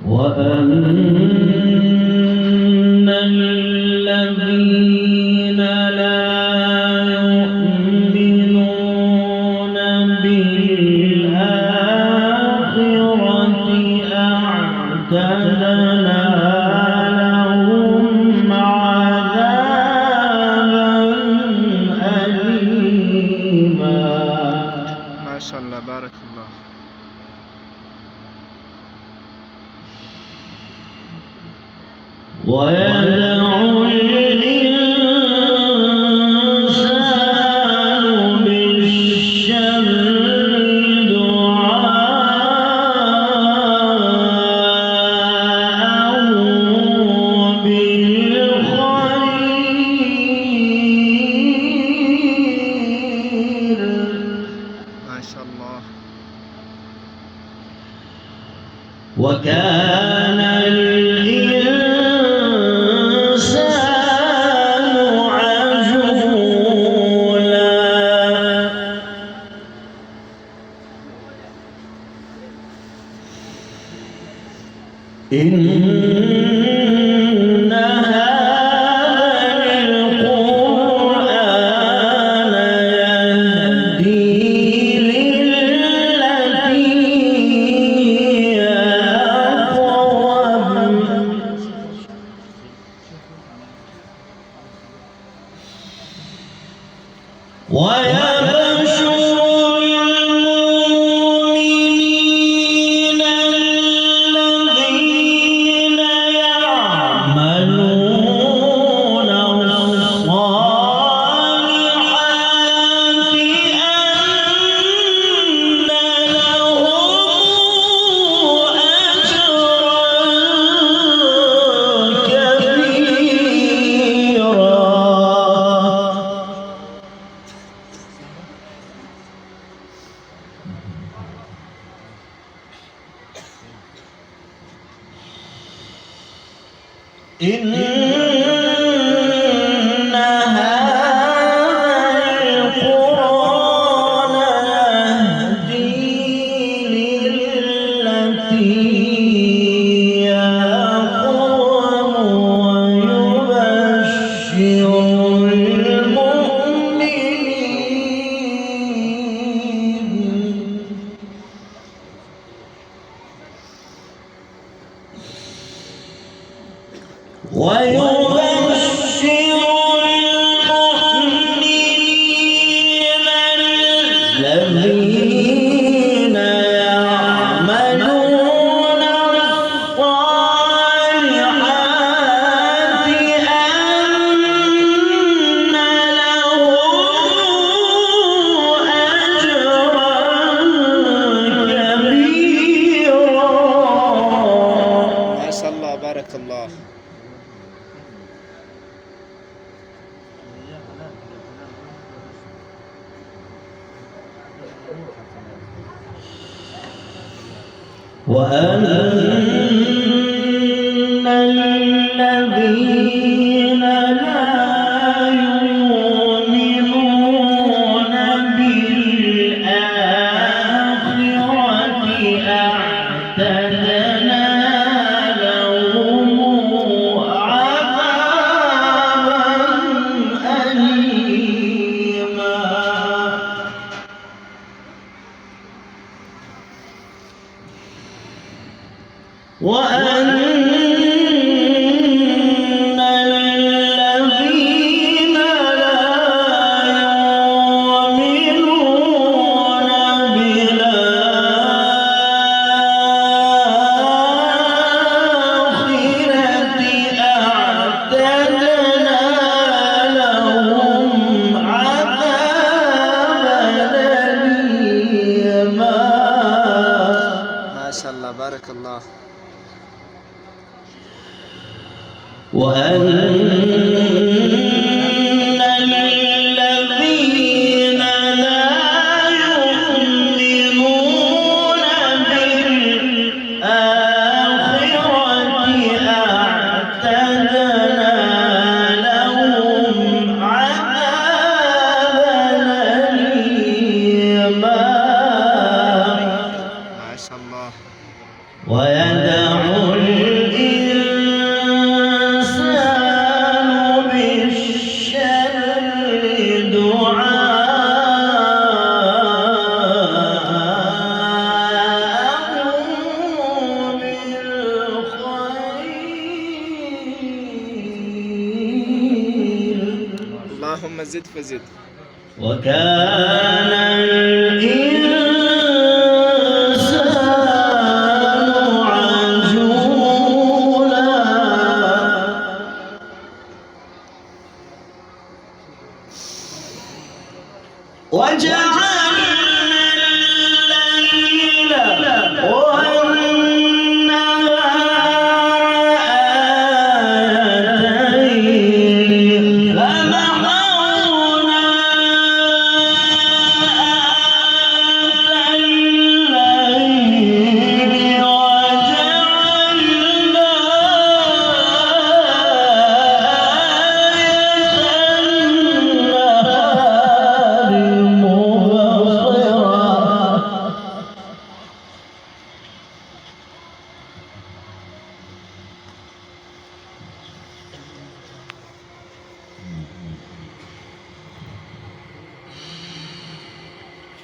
وأن الذين لا يؤمنون بالآخرة أعتدنا لهم عذابا أليما. ما شاء الله، بارك الله. ويدعو الإنسان بالشر دعاءه بالخير. ما شاء الله. وكان الإنسان عجولا. إن هذا القرآن يهدي للتي هي أقوم. ويبشر المؤمنين الذين يعملون الصالحات أن لهم أجرا كبيرا. إن هذا القرآن يهدي للتي هي أقوم ويبشر المؤمنين الذين يعملون الصالحات أن لهم أجرا كبيرا. ما شاء الله، بارك الله. وأن الذين لا يؤمنون بالآخرة أعتدنا لهم عذابا أليما. وأن الذين لا يؤمنون بالآخرة أعتدنا لهم عذابا أليما. ما شاء الله، بارك الله. وأن الذين لا فزد. وكان الإنسان عجولا وجعلنا الليل والنهار آيتين فمحونا الليل وجعلنا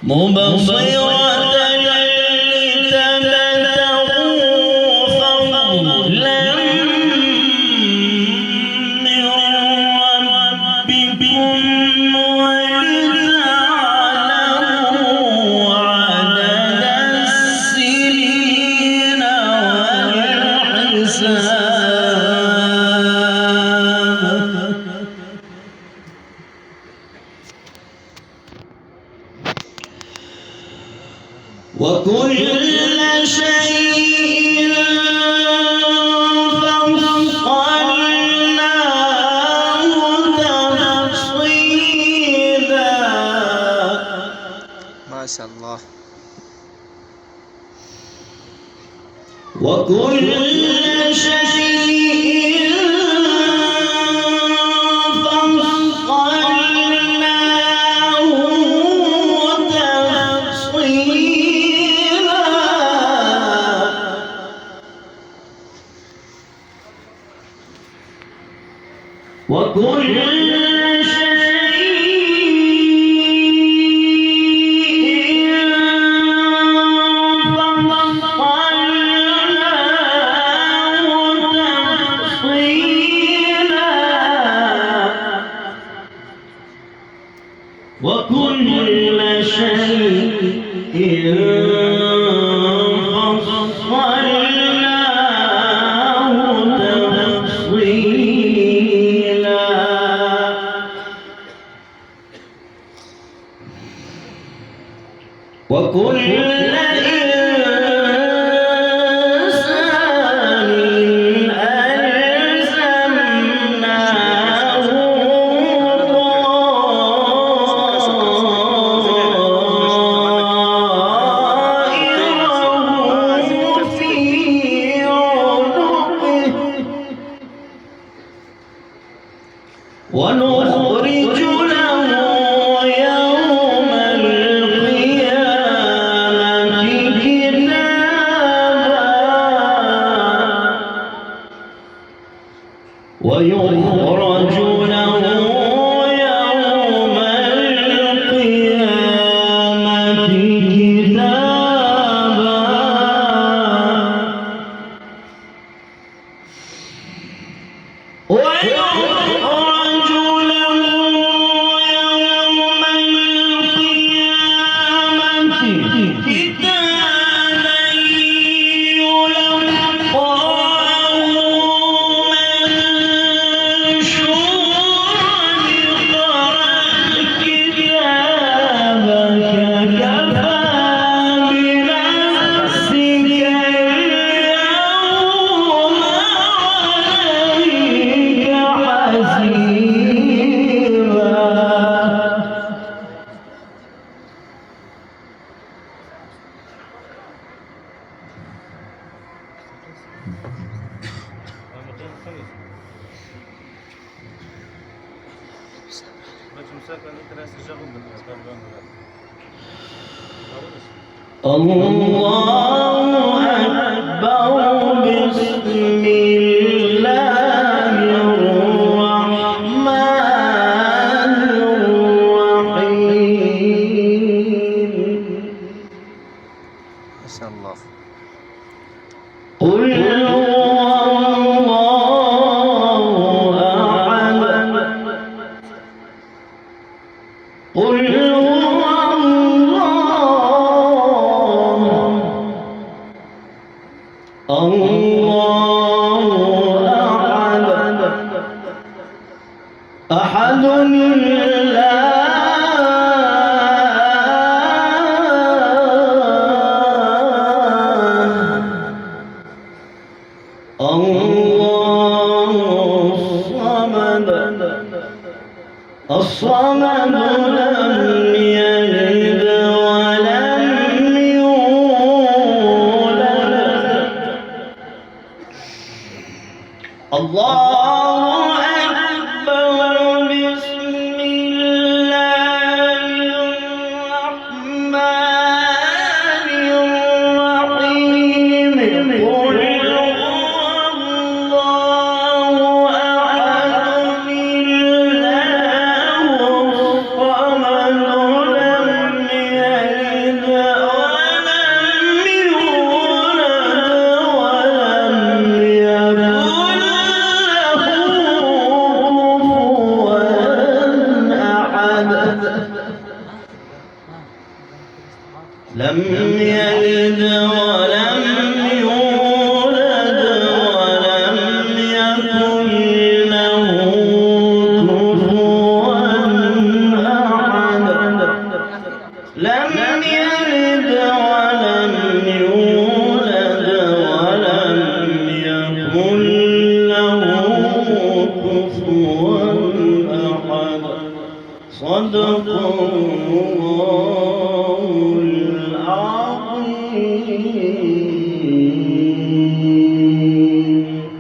مبصرة لتبتغوا فضلا من ربكم ولتعلموا عدد السنين والحساب وكل شيء فصلناه تفصيلا ما شاء الله. وكل شيء فصلناه تفصيلا وكل وكل شيء فصلناه تفصيلا وكل إنسان ألزمناه طائره في عنقه ونخرج له يوم القيامة كتابا ويخرج له يوم القيامة كتابا ويخرج له يوم القيامة كتابا يلقاه منشورا اقرأ كتابك كفى بنفسك اليوم الله أكبر بسم الله الرحمن الرحيم ما شاء الله. قل هو الله أحد الله الصمد لم يلد ولم يولد ولم يكن له كفوا أحد. الله أكبر بسم الله الرحمن الرحيم قل هو الله أحد الله الصمد لم يلد ولم يولد ولم يكن له كفوا أحد لم يلد ولم يولد ولم يكن له كفوا أحد صدق الله